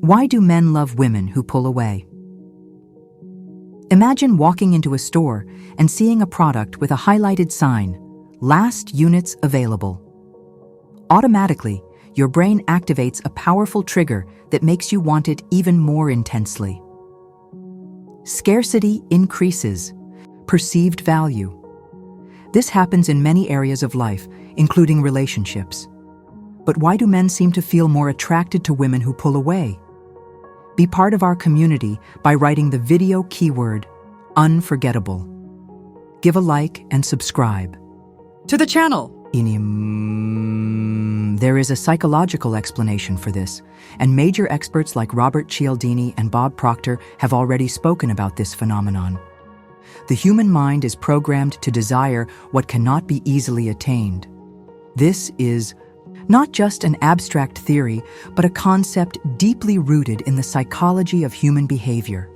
Why do men love women who pull away? Imagine walking into a store and seeing a product with a highlighted sign, "Last units available." Automatically, your brain activates a powerful trigger that makes you want it even more intensely. Scarcity increases perceived value. This happens in many areas of life, including relationships. But why do men seem to feel more attracted to women who pull away? Be part of our community by writing the video keyword, unforgettable. Give a like and subscribe to the channel. There is a psychological explanation for this, and major experts like Robert Cialdini and Bob Proctor have already spoken about this phenomenon. The human mind is programmed to desire what cannot be easily attained. This is not just an abstract theory, but a concept deeply rooted in the psychology of human behavior.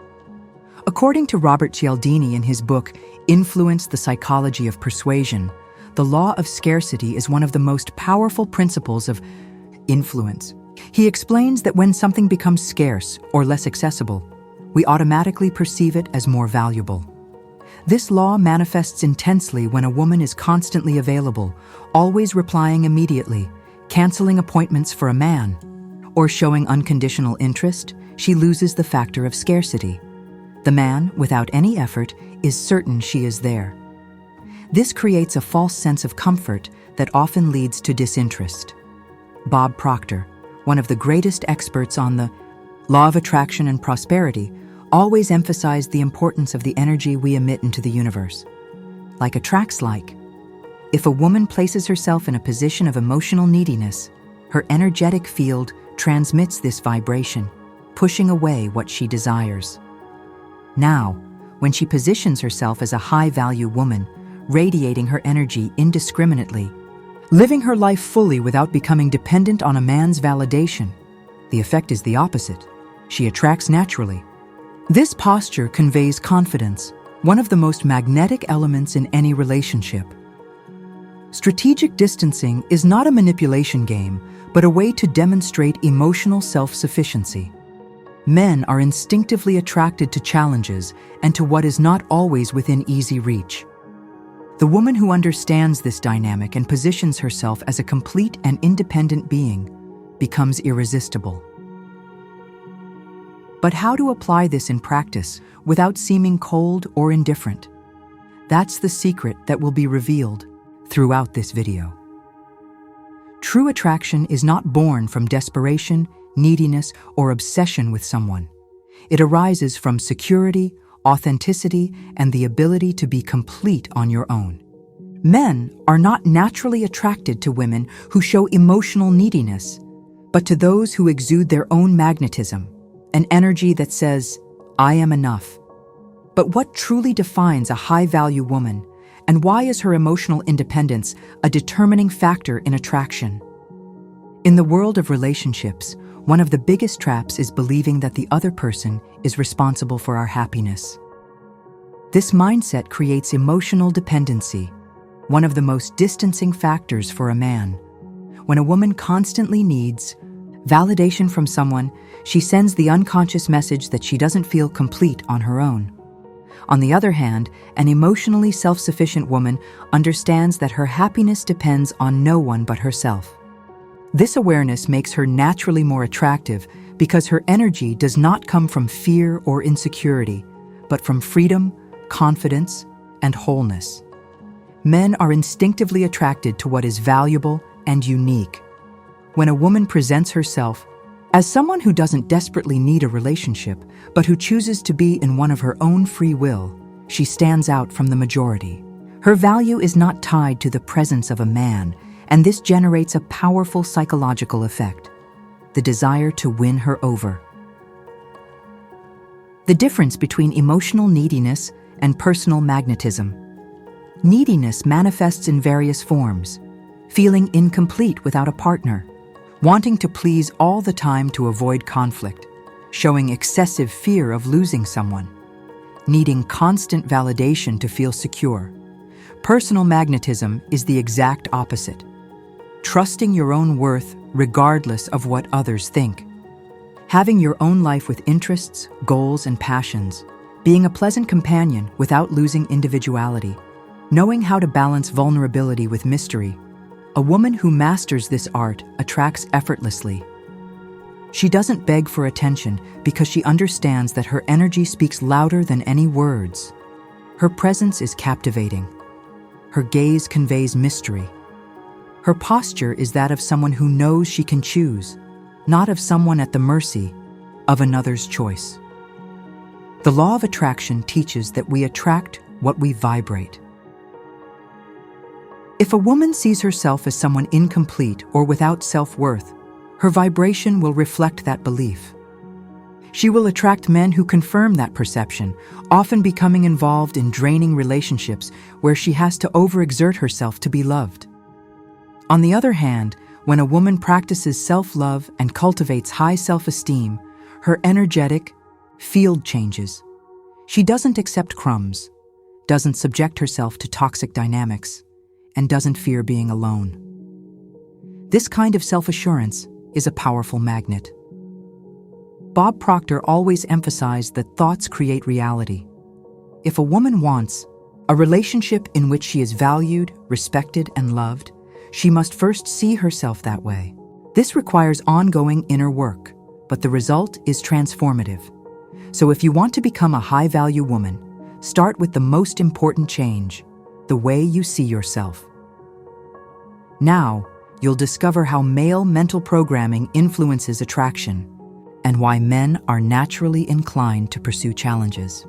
According to Robert Cialdini in his book, Influence: The Psychology of Persuasion, the law of scarcity is one of the most powerful principles of influence. He explains that when something becomes scarce or less accessible, we automatically perceive it as more valuable. This law manifests intensely when a woman is constantly available, always replying immediately, canceling appointments for a man, or showing unconditional interest. She loses the factor of scarcity. The man, without any effort, is certain she is there. This creates a false sense of comfort that often leads to disinterest. Bob Proctor, one of the greatest experts on the law of attraction and prosperity, always emphasized the importance of the energy we emit into the universe. Like attracts like. If a woman places herself in a position of emotional neediness, her energetic field transmits this vibration, pushing away what she desires. Now, when she positions herself as a high-value woman, radiating her energy indiscriminately, living her life fully without becoming dependent on a man's validation, the effect is the opposite. She attracts naturally. This posture conveys confidence, one of the most magnetic elements in any relationship. Strategic distancing is not a manipulation game, but a way to demonstrate emotional self-sufficiency. Men are instinctively attracted to challenges and to what is not always within easy reach. The woman who understands this dynamic and positions herself as a complete and independent being becomes irresistible. But how to apply this in practice without seeming cold or indifferent? That's the secret that will be revealed throughout this video. True attraction is not born from desperation, neediness, or obsession with someone. It arises from security, authenticity, and the ability to be complete on your own. Men are not naturally attracted to women who show emotional neediness, but to those who exude their own magnetism, an energy that says, "I am enough." But what truly defines a high-value woman, and why is her emotional independence a determining factor in attraction? In the world of relationships, one of the biggest traps is believing that the other person is responsible for our happiness. This mindset creates emotional dependency, one of the most distancing factors for a man. When a woman constantly needs validation from someone, she sends the unconscious message that she doesn't feel complete on her own. On the other hand, an emotionally self-sufficient woman understands that her happiness depends on no one but herself. This awareness makes her naturally more attractive because her energy does not come from fear or insecurity, but from freedom, confidence, and wholeness. Men are instinctively attracted to what is valuable and unique. When a woman presents herself as someone who doesn't desperately need a relationship, but who chooses to be in one of her own free will, she stands out from the majority. Her value is not tied to the presence of a man, and this generates a powerful psychological effect: the desire to win her over. The difference between emotional neediness and personal magnetism. Neediness manifests in various forms: feeling incomplete without a partner, wanting to please all the time to avoid conflict, showing excessive fear of losing someone, needing constant validation to feel secure. Personal magnetism is the exact opposite: trusting your own worth regardless of what others think. Having your own life with interests, goals, and passions. Being a pleasant companion without losing individuality. Knowing how to balance vulnerability with mystery. A woman who masters this art attracts effortlessly. She doesn't beg for attention because she understands that her energy speaks louder than any words. Her presence is captivating. Her gaze conveys mystery. Her posture is that of someone who knows she can choose, not of someone at the mercy of another's choice. The law of attraction teaches that we attract what we vibrate. If a woman sees herself as someone incomplete or without self-worth, her vibration will reflect that belief. She will attract men who confirm that perception, often becoming involved in draining relationships where she has to overexert herself to be loved. On the other hand, when a woman practices self-love and cultivates high self-esteem, her energetic field changes. She doesn't accept crumbs, doesn't subject herself to toxic dynamics, and doesn't fear being alone. This kind of self-assurance is a powerful magnet. Bob Proctor always emphasized that thoughts create reality. If a woman wants a relationship in which she is valued, respected, and loved, she must first see herself that way. This requires ongoing inner work, but the result is transformative. So if you want to become a high-value woman, start with the most important change, the way you see yourself. Now, you'll discover how male mental programming influences attraction and why men are naturally inclined to pursue challenges.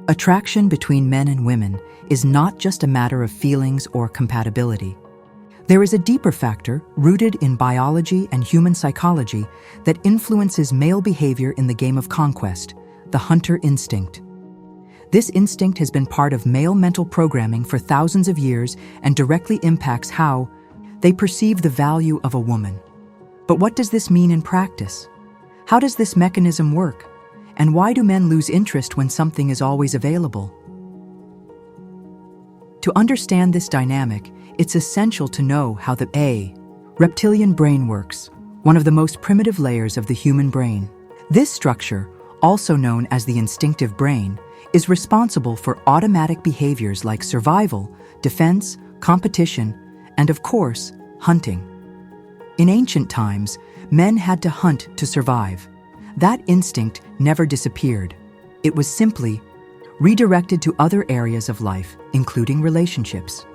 Attraction between men and women is not just a matter of feelings or compatibility. There is a deeper factor rooted in biology and human psychology that influences male behavior in the game of conquest, the hunter instinct. This instinct has been part of male mental programming for thousands of years and directly impacts how they perceive the value of a woman. But what does this mean in practice? How does this mechanism work? And why do men lose interest when something is always available? To understand this dynamic, it's essential to know how the reptilian brain works, one of the most primitive layers of the human brain. This structure, also known as the instinctive brain, is responsible for automatic behaviors like survival, defense, competition, and of course, hunting. In ancient times, men had to hunt to survive. That instinct never disappeared. It was simply redirected to other areas of life, including relationships.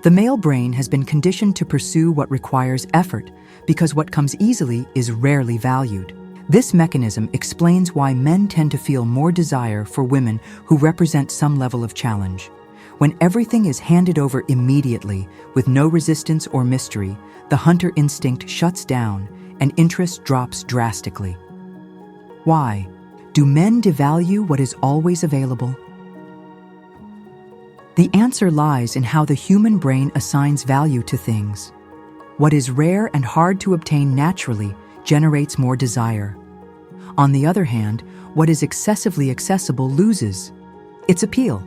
The male brain has been conditioned to pursue what requires effort because what comes easily is rarely valued. This mechanism explains why men tend to feel more desire for women who represent some level of challenge. When everything is handed over immediately, with no resistance or mystery, the hunter instinct shuts down and interest drops drastically. Why? Do men devalue what is always available? The answer lies in how the human brain assigns value to things. What is rare and hard to obtain naturally generates more desire. On the other hand, what is excessively accessible loses its appeal.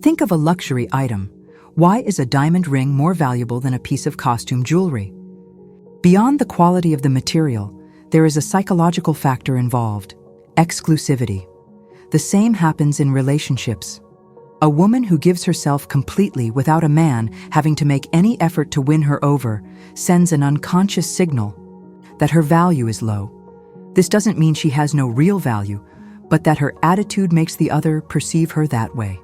Think of a luxury item. Why is a diamond ring more valuable than a piece of costume jewelry? Beyond the quality of the material, there is a psychological factor involved: exclusivity. The same happens in relationships. A woman who gives herself completely without a man having to make any effort to win her over sends an unconscious signal that her value is low. This doesn't mean she has no real value, but that her attitude makes the other perceive her that way.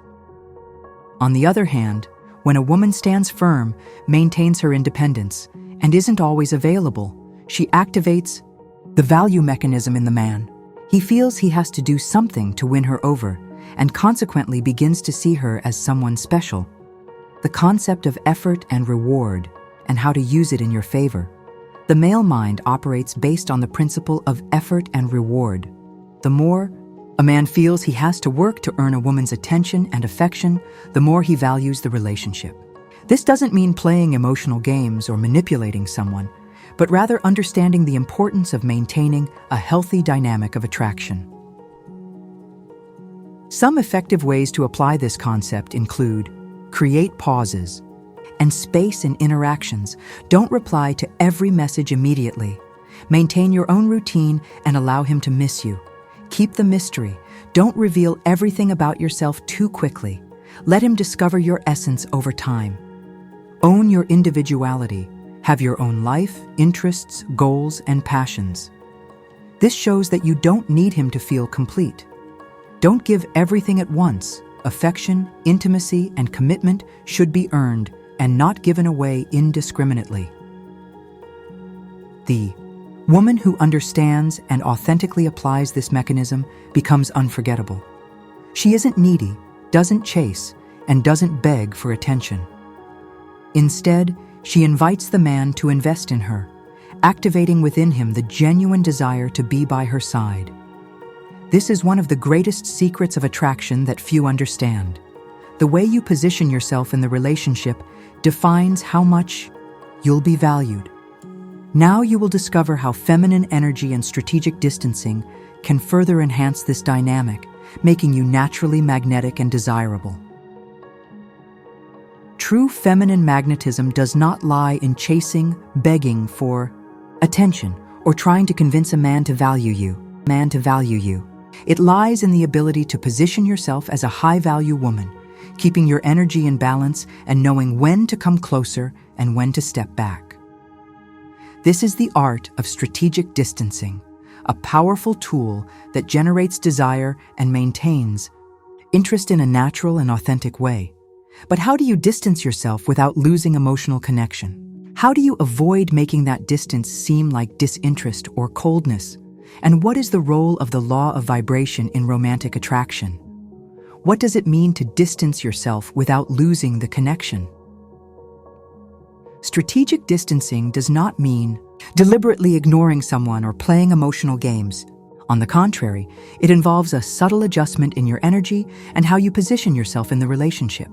On the other hand, when a woman stands firm, maintains her independence, and isn't always available, she activates the value mechanism in the man. He feels he has to do something to win her over, and consequently begins to see her as someone special. The concept of effort and reward, and how to use it in your favor. The male mind operates based on the principle of effort and reward. The more a man feels he has to work to earn a woman's attention and affection, the more he values the relationship. This doesn't mean playing emotional games or manipulating someone, but rather understanding the importance of maintaining a healthy dynamic of attraction. Some effective ways to apply this concept include: create pauses and space in interactions. Don't reply to every message immediately. Maintain your own routine and allow him to miss you. Keep the mystery. Don't reveal everything about yourself too quickly. Let him discover your essence over time. Own your individuality. Have your own life, interests, goals, and passions. This shows that you don't need him to feel complete. Don't give everything at once. Affection, intimacy, and commitment should be earned and not given away indiscriminately. The woman who understands and authentically applies this mechanism becomes unforgettable. She isn't needy, doesn't chase, and doesn't beg for attention. Instead, she invites the man to invest in her, activating within him the genuine desire to be by her side. This is one of the greatest secrets of attraction that few understand. The way you position yourself in the relationship defines how much you'll be valued. Now you will discover how feminine energy and strategic distancing can further enhance this dynamic, making you naturally magnetic and desirable. True feminine magnetism does not lie in chasing, begging for attention, or trying to convince a man to value you. It lies in the ability to position yourself as a high-value woman, keeping your energy in balance and knowing when to come closer and when to step back. This is the art of strategic distancing, a powerful tool that generates desire and maintains interest in a natural and authentic way. But how do you distance yourself without losing emotional connection? How do you avoid making that distance seem like disinterest or coldness? And what is the role of the law of vibration in romantic attraction? What does it mean to distance yourself without losing the connection? Strategic distancing does not mean deliberately ignoring someone or playing emotional games. On the contrary, it involves a subtle adjustment in your energy and how you position yourself in the relationship.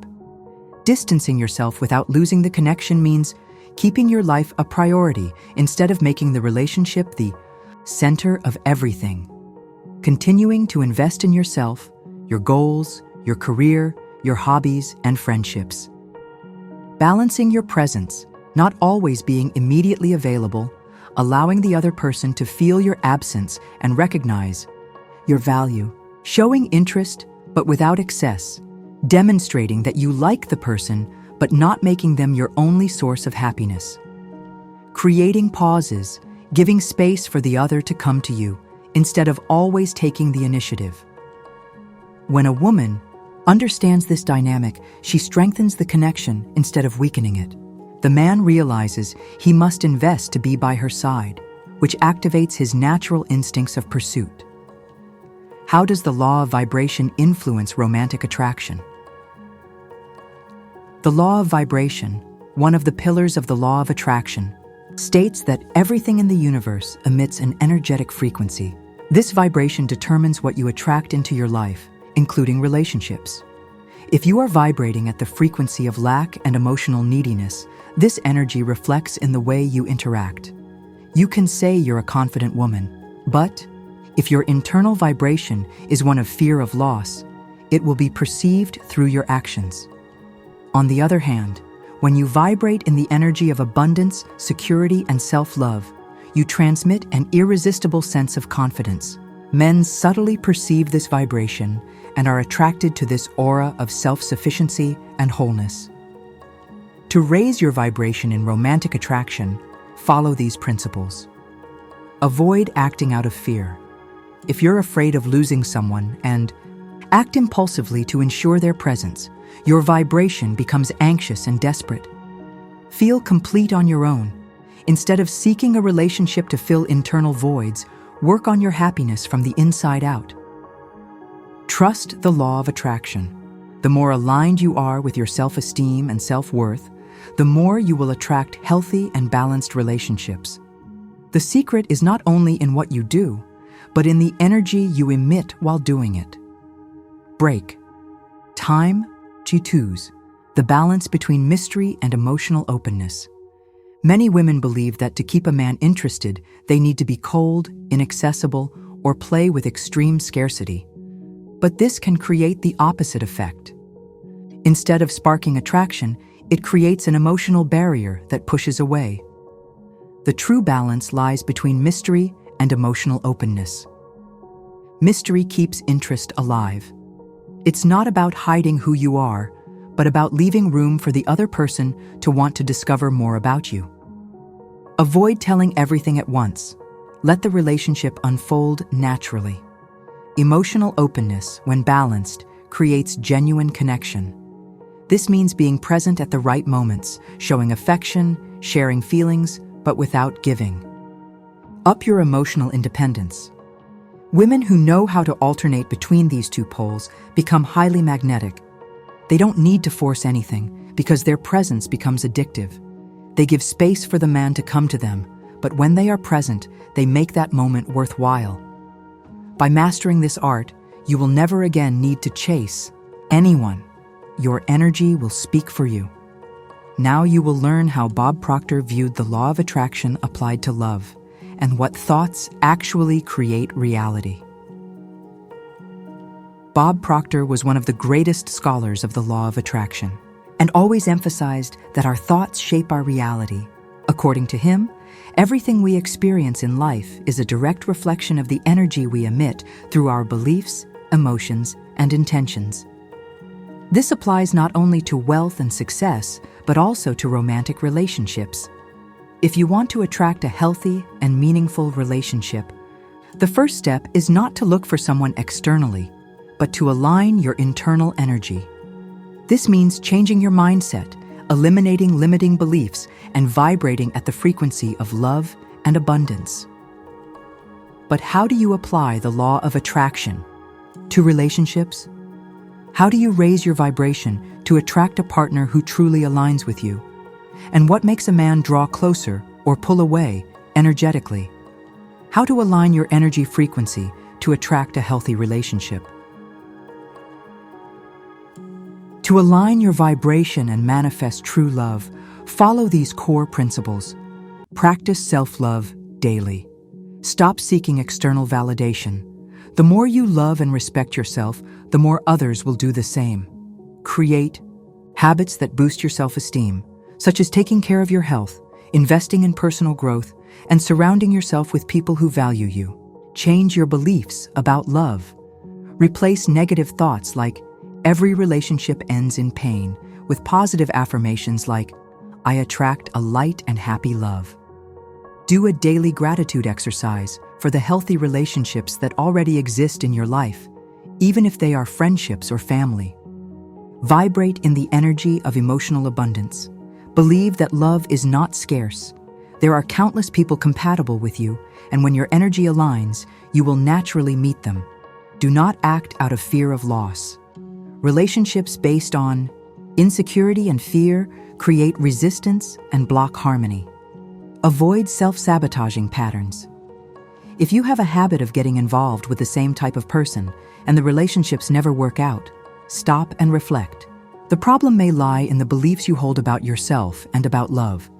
Distancing yourself without losing the connection means keeping your life a priority instead of making the relationship the center of everything. Continuing to invest in yourself, your goals, your career, your hobbies, and friendships. Balancing your presence, not always being immediately available, allowing the other person to feel your absence and recognize your value. Showing interest, but without excess. Demonstrating that you like the person, but not making them your only source of happiness. Creating pauses, giving space for the other to come to you, instead of always taking the initiative. When a woman understands this dynamic, she strengthens the connection instead of weakening it. The man realizes he must invest to be by her side, which activates his natural instincts of pursuit. How does the law of vibration influence romantic attraction? The law of vibration, one of the pillars of the law of attraction, states that everything in the universe emits an energetic frequency. This vibration determines what you attract into your life, including relationships. If you are vibrating at the frequency of lack and emotional neediness, this energy reflects in the way you interact. You can say you're a confident woman, but if your internal vibration is one of fear of loss, it will be perceived through your actions. On the other hand, when you vibrate in the energy of abundance, security, and self-love, you transmit an irresistible sense of confidence. Men subtly perceive this vibration and are attracted to this aura of self-sufficiency and wholeness. To raise your vibration in romantic attraction, follow these principles. Avoid acting out of fear. If you're afraid of losing someone and act impulsively to ensure their presence, your vibration becomes anxious and desperate. Feel complete on your own. Instead of seeking a relationship to fill internal voids, work on your happiness from the inside out. Trust the law of attraction. The more aligned you are with your self-esteem and self-worth, the more you will attract healthy and balanced relationships. The secret is not only in what you do, but in the energy you emit while doing it. Break. Time, G2s, the balance between mystery and emotional openness. Many women believe that to keep a man interested, they need to be cold, inaccessible, or play with extreme scarcity. But this can create the opposite effect. Instead of sparking attraction, it creates an emotional barrier that pushes away. The true balance lies between mystery and emotional openness. Mystery keeps interest alive. It's not about hiding who you are, but about leaving room for the other person to want to discover more about you. Avoid telling everything at once. Let the relationship unfold naturally. Emotional openness, when balanced, creates genuine connection. This means being present at the right moments, showing affection, sharing feelings, but without giving. Up your emotional independence. Women who know how to alternate between these two poles become highly magnetic. They don't need to force anything because their presence becomes addictive. They give space for the man to come to them, but when they are present, they make that moment worthwhile. By mastering this art, you will never again need to chase anyone. Your energy will speak for you. Now you will learn how Bob Proctor viewed the law of attraction applied to love, and what thoughts actually create reality. Bob Proctor was one of the greatest scholars of the law of attraction, and always emphasized that our thoughts shape our reality. According to him, everything we experience in life is a direct reflection of the energy we emit through our beliefs, emotions, and intentions. This applies not only to wealth and success, but also to romantic relationships. If you want to attract a healthy and meaningful relationship, the first step is not to look for someone externally, but to align your internal energy. This means changing your mindset, eliminating limiting beliefs, and vibrating at the frequency of love and abundance. But how do you apply the law of attraction to relationships? How do you raise your vibration to attract a partner who truly aligns with you? And what makes a man draw closer or pull away energetically? How to align your energy frequency to attract a healthy relationship? To align your vibration and manifest true love, follow these core principles. Practice self-love daily. Stop seeking external validation. The more you love and respect yourself, the more others will do the same. Create habits that boost your self-esteem, such as taking care of your health, investing in personal growth, and surrounding yourself with people who value you. Change your beliefs about love. Replace negative thoughts like, "Every relationship ends in pain," with positive affirmations like, "I attract a light and happy love." Do a daily gratitude exercise for the healthy relationships that already exist in your life, even if they are friendships or family. Vibrate in the energy of emotional abundance. Believe that love is not scarce. There are countless people compatible with you, and when your energy aligns, you will naturally meet them. Do not act out of fear of loss. Relationships based on insecurity and fear create resistance and block harmony. Avoid self-sabotaging patterns. If you have a habit of getting involved with the same type of person and the relationships never work out, stop and reflect. The problem may lie in the beliefs you hold about yourself and about love.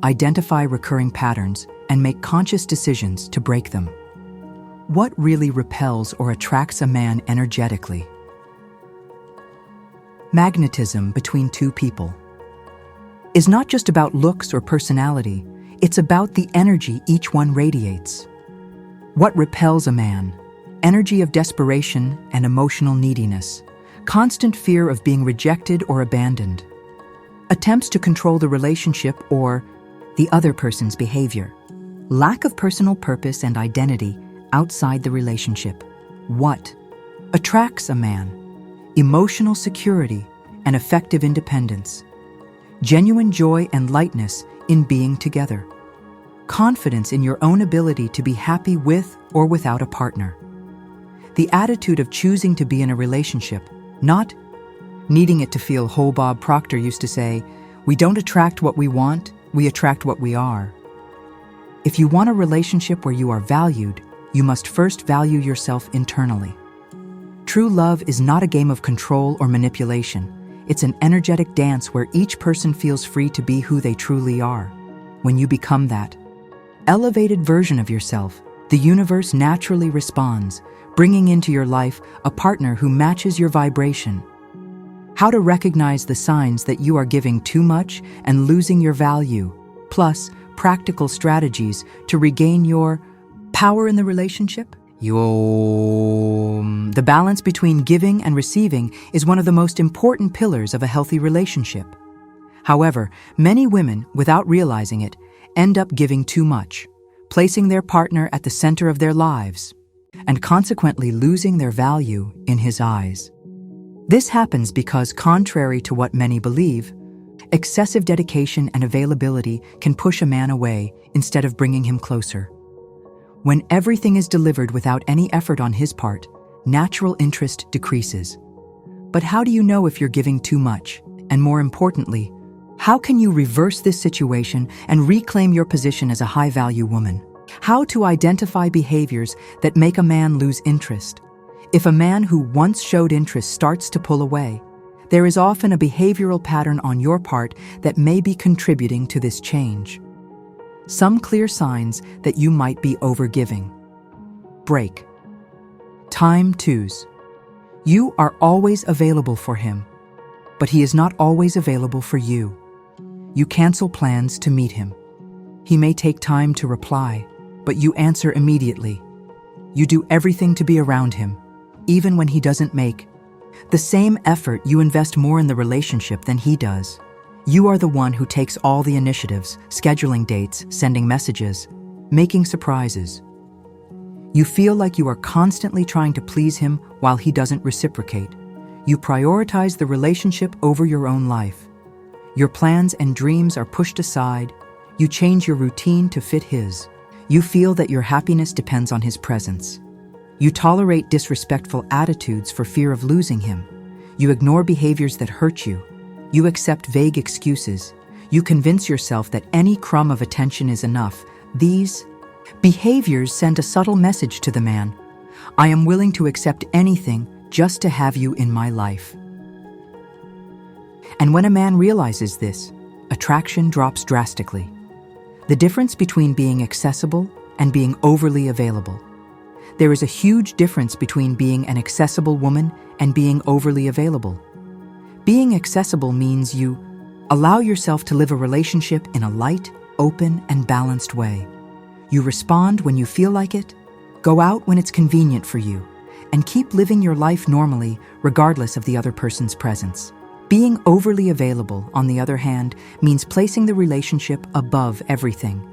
Identify recurring patterns and make conscious decisions to break them. What really repels or attracts a man energetically? Magnetism between two people is not just about looks or personality, it's about the energy each one radiates. What repels a man? Energy of desperation and emotional neediness, constant fear of being rejected or abandoned, attempts to control the relationship or the other person's behavior, lack of personal purpose and identity outside the relationship. What attracts a man? Emotional security and effective independence, genuine joy and lightness in being together, confidence in your own ability to be happy with or without a partner, the attitude of choosing to be in a relationship, not needing it to feel whole. Bob Proctor used to say, "We don't attract what we want, we attract what we are." If you want a relationship where you are valued, you must first value yourself internally. True love is not a game of control or manipulation. It's an energetic dance where each person feels free to be who they truly are. When you become that elevated version of yourself, the universe naturally responds, bringing into your life a partner who matches your vibration. How to recognize the signs that you are giving too much and losing your value, plus practical strategies to regain your power in the relationship. The balance between giving and receiving is one of the most important pillars of a healthy relationship. However, many women, without realizing it, end up giving too much, placing their partner at the center of their lives, and consequently losing their value in his eyes. This happens because, contrary to what many believe, excessive dedication and availability can push a man away instead of bringing him closer. When everything is delivered without any effort on his part, natural interest decreases. But how do you know if you're giving too much? And more importantly, how can you reverse this situation and reclaim your position as a high-value woman? How to identify behaviors that make a man lose interest. If a man who once showed interest starts to pull away, there is often a behavioral pattern on your part that may be contributing to this change. Some clear signs that you might be overgiving. Break. Time twos. You are always available for him, but he is not always available for you. You cancel plans to meet him. He may take time to reply, but you answer immediately. You do everything to be around him, even when he doesn't make the same effort. You invest more in the relationship than he does. You are the one who takes all the initiatives, scheduling dates, sending messages, making surprises. You feel like you are constantly trying to please him while he doesn't reciprocate. You prioritize the relationship over your own life. Your plans and dreams are pushed aside. You change your routine to fit his. You feel that your happiness depends on his presence. You tolerate disrespectful attitudes for fear of losing him. You ignore behaviors that hurt you. You accept vague excuses. You convince yourself that any crumb of attention is enough. These behaviors send a subtle message to the man. I am willing to accept anything just to have you in my life. And when a man realizes this, attraction drops drastically. The difference between being accessible and being overly available. There is a huge difference between being an accessible woman and being overly available. Being accessible means you allow yourself to live a relationship in a light, open, and balanced way. You respond when you feel like it, go out when it's convenient for you, and keep living your life normally regardless of the other person's presence. Being overly available, on the other hand, means placing the relationship above everything.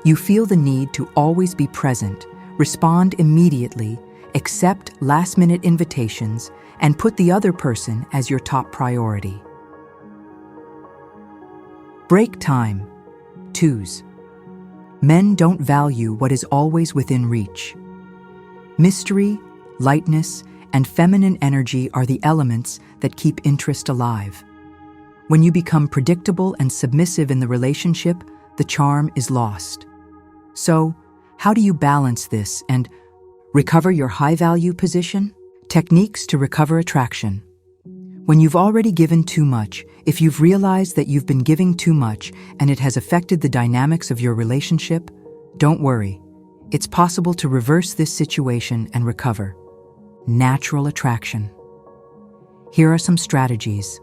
You feel the need to always be present, respond immediately, accept last-minute invitations, and put the other person as your top priority. Break time. Twos. Men don't value what is always within reach. Mystery, lightness, and feminine energy are the elements that keep interest alive. When you become predictable and submissive in the relationship, the charm is lost. So, how do you balance this and recover your high-value position? Techniques to recover attraction. When you've already given too much, if you've realized that you've been giving too much and it has affected the dynamics of your relationship, don't worry. It's possible to reverse this situation and recover. Natural attraction. Here are some strategies.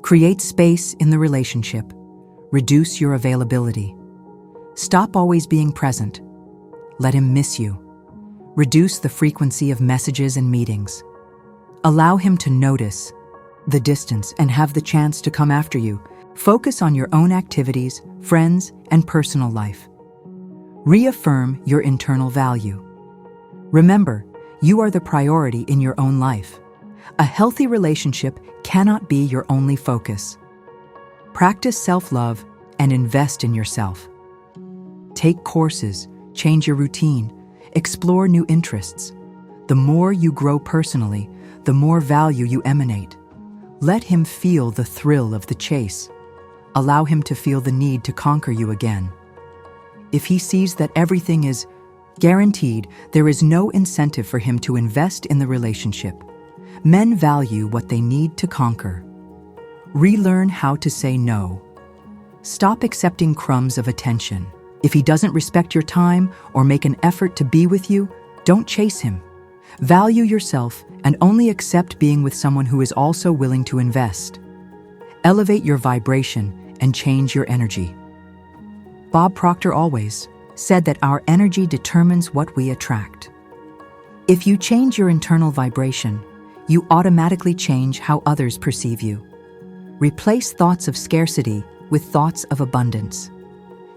Create space in the relationship. Reduce your availability. Stop always being present. Let him miss you. Reduce the frequency of messages and meetings. Allow him to notice the distance and have the chance to come after you. Focus on your own activities, friends, and personal life. Reaffirm your internal value. Remember, you are the priority in your own life. A healthy relationship cannot be your only focus. Practice self-love and invest in yourself. Take courses, change your routine, explore new interests. The more you grow personally, the more value you emanate. Let him feel the thrill of the chase. Allow him to feel the need to conquer you again. If he sees that everything is guaranteed, there is no incentive for him to invest in the relationship. Men value what they need to conquer. Relearn how to say no. Stop accepting crumbs of attention. If he doesn't respect your time or make an effort to be with you, don't chase him. Value yourself and only accept being with someone who is also willing to invest. Elevate your vibration and change your energy. Bob Proctor always said that our energy determines what we attract. If you change your internal vibration, you automatically change how others perceive you. Replace thoughts of scarcity with thoughts of abundance.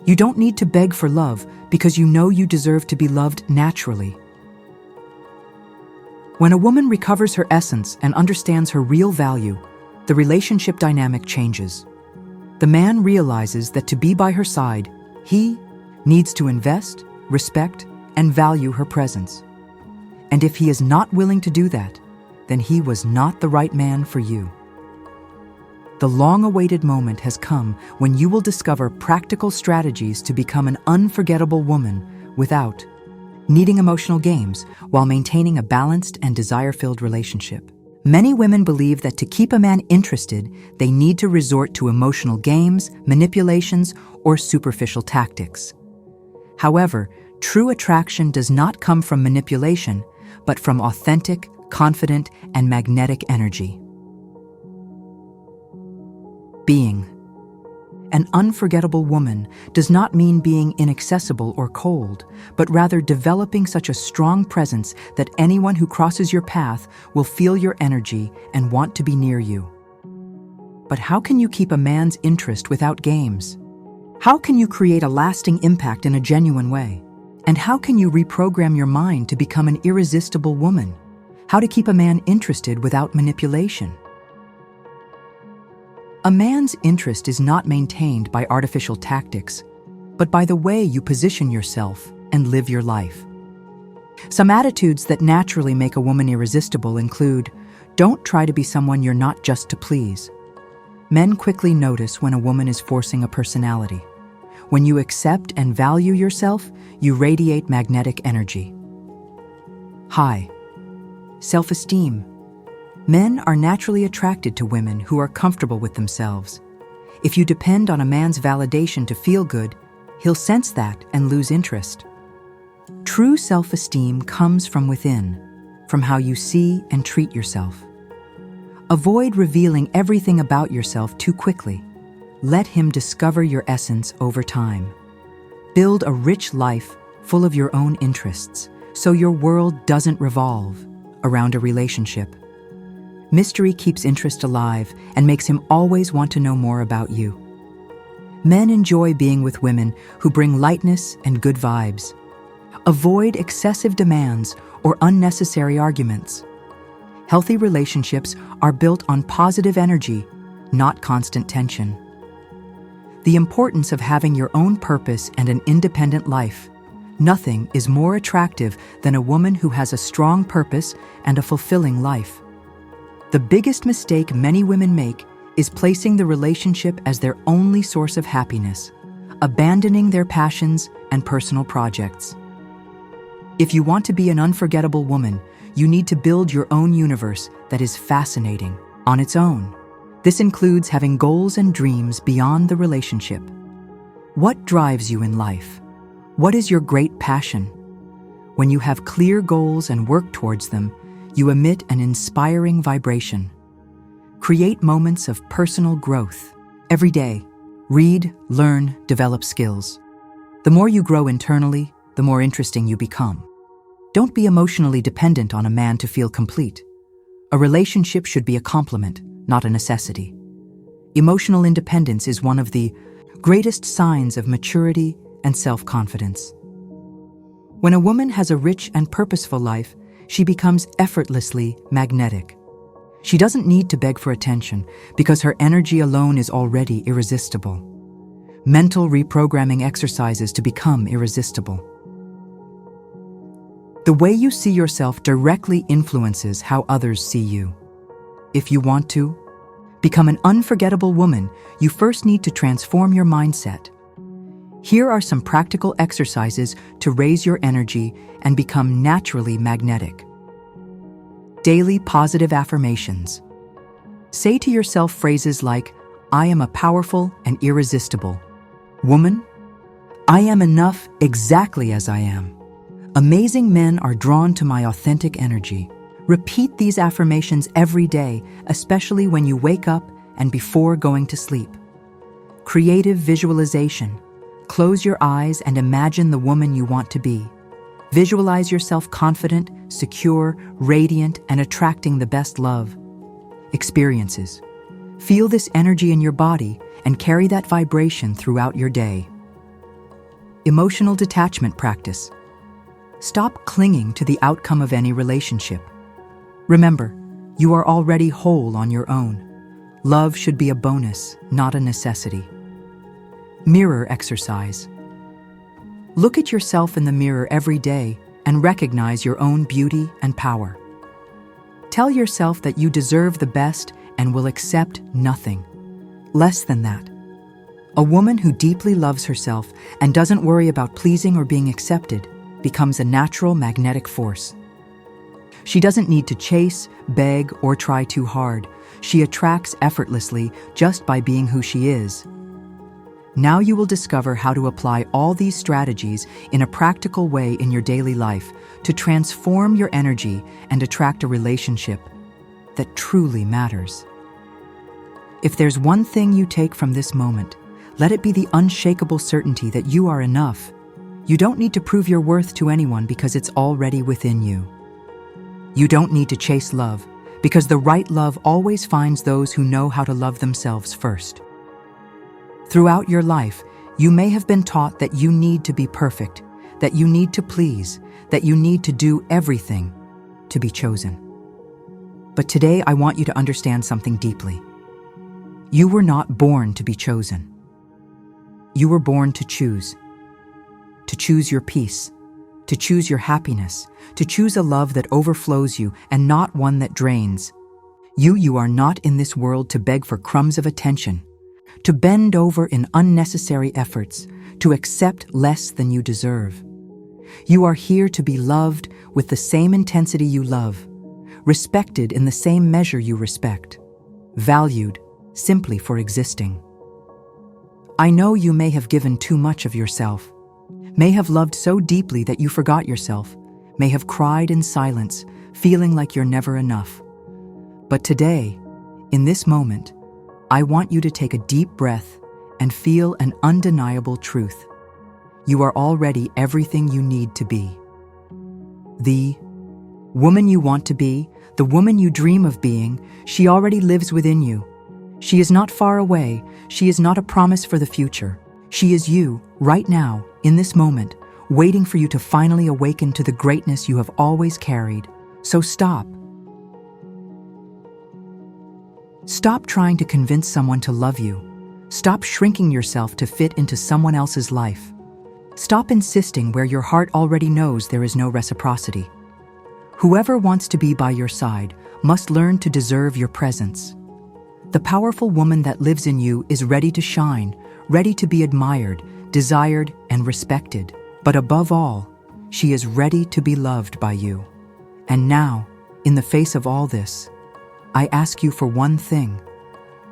You don't need to beg for love because you know you deserve to be loved naturally. When a woman recovers her essence and understands her real value, the relationship dynamic changes. The man realizes that to be by her side, he needs to invest, respect, and value her presence. And if he is not willing to do that, then he was not the right man for you. The long-awaited moment has come when you will discover practical strategies to become an unforgettable woman without needing emotional games while maintaining a balanced and desire-filled relationship. Many women believe that to keep a man interested, they need to resort to emotional games, manipulations, or superficial tactics. However, true attraction does not come from manipulation, but from authentic, confident, and magnetic energy. Being an unforgettable woman does not mean being inaccessible or cold, but rather developing such a strong presence that anyone who crosses your path will feel your energy and want to be near you. But how can you keep a man's interest without games? How can you create a lasting impact in a genuine way? And how can you reprogram your mind to become an irresistible woman? How to keep a man interested without manipulation? A man's interest is not maintained by artificial tactics, but by the way you position yourself and live your life. Some attitudes that naturally make a woman irresistible include, don't try to be someone you're not just to please. Men quickly notice when a woman is forcing a personality. When you accept and value yourself, you radiate magnetic energy. High self-esteem. Men are naturally attracted to women who are comfortable with themselves. If you depend on a man's validation to feel good, he'll sense that and lose interest. True self-esteem comes from within, from how you see and treat yourself. Avoid revealing everything about yourself too quickly. Let him discover your essence over time. Build a rich life full of your own interests, so your world doesn't revolve around a relationship. Mystery keeps interest alive and makes him always want to know more about you. Men enjoy being with women who bring lightness and good vibes. Avoid excessive demands or unnecessary arguments. Healthy relationships are built on positive energy, not constant tension. The importance of having your own purpose and an independent life. Nothing is more attractive than a woman who has a strong purpose and a fulfilling life. The biggest mistake many women make is placing the relationship as their only source of happiness, abandoning their passions and personal projects. If you want to be an unforgettable woman, you need to build your own universe that is fascinating on its own. This includes having goals and dreams beyond the relationship. What drives you in life? What is your great passion? When you have clear goals and work towards them, you emit an inspiring vibration. Create moments of personal growth. Every day, read, learn, develop skills. The more you grow internally, the more interesting you become. Don't be emotionally dependent on a man to feel complete. A relationship should be a complement, not a necessity. Emotional independence is one of the greatest signs of maturity and self-confidence. When a woman has a rich and purposeful life, she becomes effortlessly magnetic. She doesn't need to beg for attention because her energy alone is already irresistible. Mental reprogramming exercises to become irresistible. The way you see yourself directly influences how others see you. If you want to become an unforgettable woman, you first need to transform your mindset. Here are some practical exercises to raise your energy and become naturally magnetic. Daily positive affirmations. Say to yourself phrases like, I am a powerful and irresistible woman. I am enough exactly as I am. Amazing men are drawn to my authentic energy. Repeat these affirmations every day, especially when you wake up and before going to sleep. Creative visualization. Close your eyes and imagine the woman you want to be. Visualize yourself confident, secure, radiant, and attracting the best love. Experiences. Feel this energy in your body and carry that vibration throughout your day. Emotional detachment practice. Stop clinging to the outcome of any relationship. Remember, you are already whole on your own. Love should be a bonus, not a necessity. Mirror exercise. Look at yourself in the mirror every day and recognize your own beauty and power. Tell yourself that you deserve the best and will accept nothing less than that. A woman who deeply loves herself and doesn't worry about pleasing or being accepted becomes a natural magnetic force. She doesn't need to chase, beg, or try too hard. She attracts effortlessly just by being who she is. Now you will discover how to apply all these strategies in a practical way in your daily life to transform your energy and attract a relationship that truly matters. If there's one thing you take from this moment, let it be the unshakable certainty that you are enough. You don't need to prove your worth to anyone because it's already within you. You don't need to chase love because the right love always finds those who know how to love themselves first. Throughout your life, you may have been taught that you need to be perfect, that you need to please, that you need to do everything to be chosen. But today I want you to understand something deeply. You were not born to be chosen. You were born to choose your peace, to choose your happiness, to choose a love that overflows you and not one that drains. You are not in this world to beg for crumbs of attention, to bend over in unnecessary efforts, to accept less than you deserve. You are here to be loved with the same intensity you love, respected in the same measure you respect, valued simply for existing. I know you may have given too much of yourself, may have loved so deeply that you forgot yourself, may have cried in silence, feeling like you're never enough. But today, in this moment, I want you to take a deep breath and feel an undeniable truth. You are already everything you need to be. The woman you want to be, the woman you dream of being, she already lives within you. She is not far away. She is not a promise for the future. She is you, right now, in this moment, waiting for you to finally awaken to the greatness you have always carried. So stop. Stop trying to convince someone to love you. Stop shrinking yourself to fit into someone else's life. Stop insisting where your heart already knows there is no reciprocity. Whoever wants to be by your side must learn to deserve your presence. The powerful woman that lives in you is ready to shine, ready to be admired, desired, and respected. But above all, she is ready to be loved by you. And now, in the face of all this, I ask you for one thing.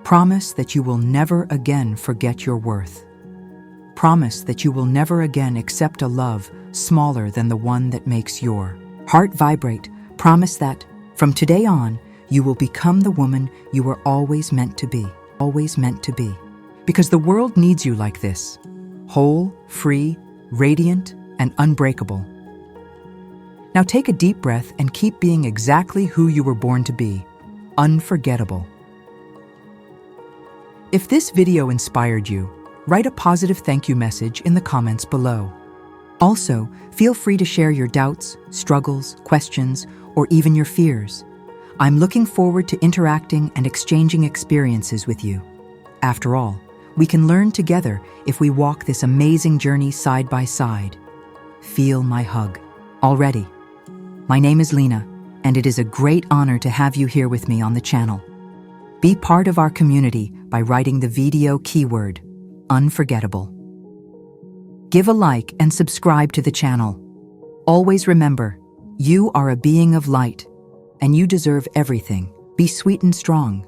Promise that you will never again forget your worth. Promise that you will never again accept a love smaller than the one that makes your heart vibrate. Promise that, from today on, you will become the woman you were always meant to be. Always meant to be. Because the world needs you like this. Whole, free, radiant, and unbreakable. Now take a deep breath and keep being exactly who you were born to be. Unforgettable. If this video inspired you, write a positive thank you message in the comments below. Also, feel free to share your doubts, struggles, questions, or even your fears. I'm looking forward to interacting and exchanging experiences with you. After all, we can learn together if we walk this amazing journey side by side. Feel my hug. Already. My name is Lena, and it is a great honor to have you here with me on the channel. Be part of our community by writing the video keyword, unforgettable. Give a like and subscribe to the channel. Always remember, you are a being of light, and you deserve everything. Be sweet and strong.